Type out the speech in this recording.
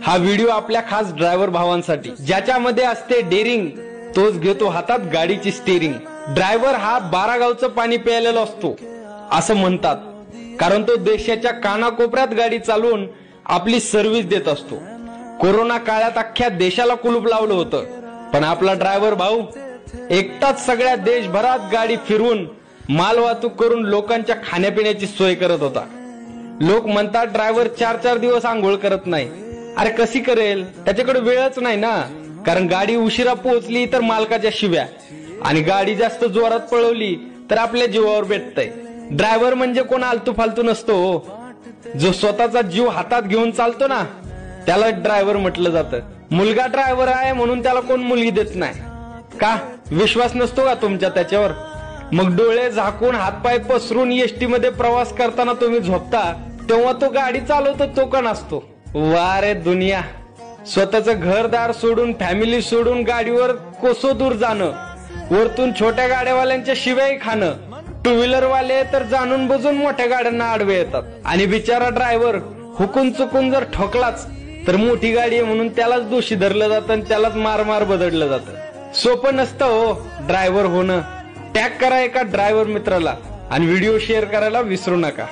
हा व्हिडिओ आपल्या खास ड्रायव्हर भावांसाठी, ज्याच्यामध्ये असते डेअरिंग, तोच घेतो हातात गाडीची स्टीअरिंग। ड्रायव्हर हा 12 गावचं पाणी प्यायलेला असतो असं म्हणतात, कारण तो देशाच्या कानाकोपऱ्यात गाडी चालवून आपली सर्व्हिस देत असतो। कोरोना काळात अख्ख्या देशाला कुलूप लावलं होतं, पण आपला ड्रायव्हर भाऊ एकटाच सगळ्या देशभरात गाडी फिरवून माल वाहतूक करून लोकांच्या खाण्यापिण्याची सोय करत होता। लोक म्हणतात ड्रायव्हर 4-4 दिवस आंघोळ करत नाही। अरे कशी करेल, त्याच्याकडे वेळच नाही ना, कारण गाडी उशिरा पोहोचली तर मालकाच्या शिव्या, आणि गाडी जास्त जोरात पळवली तर आपल्या जीवावर बेततय। ड्रायव्हर म्हणजे कोण आलतू फालतू नसतो, जो स्वतःचा जीव हातात घेऊन चालतो ना त्याला ड्रायव्हर म्हटलं जातं। मुलगा ड्रायव्हर आहे म्हणून त्याला कोण मुलगी देत नाही का? विश्वास नसतो का तुमच्या त्याच्यावर? मग डोळे झाकून हातपाय पसरून एसटी मध्ये प्रवास करताना तुम्ही झोपता, तेव्हा तो गाडी चालवतो तो का नसतो? वा रे दुनिया, स्वतःचं घरदार सोडून, फॅमिली सोडून गाडीवर कोसो दूर जाणं, वरतून छोट्या गाड्यावाल्यांच्या शिव्याही खाणं। टू व्हीलर वाले तर जाणून बुजून मोठ्या गाड्यांना आडवे येतात, आणि बिचारा ड्रायव्हर हुकून चुकून जर ठोकलाच तर मोठी गाडी आहे म्हणून त्यालाच दोषी धरलं जातं आणि त्यालाच मार बदललं जातं। सोपं नसतं हो ड्रायव्हर होणं। टॅग करा एका ड्रायव्हर मित्राला आणि व्हिडिओ शेअर करायला विसरू नका।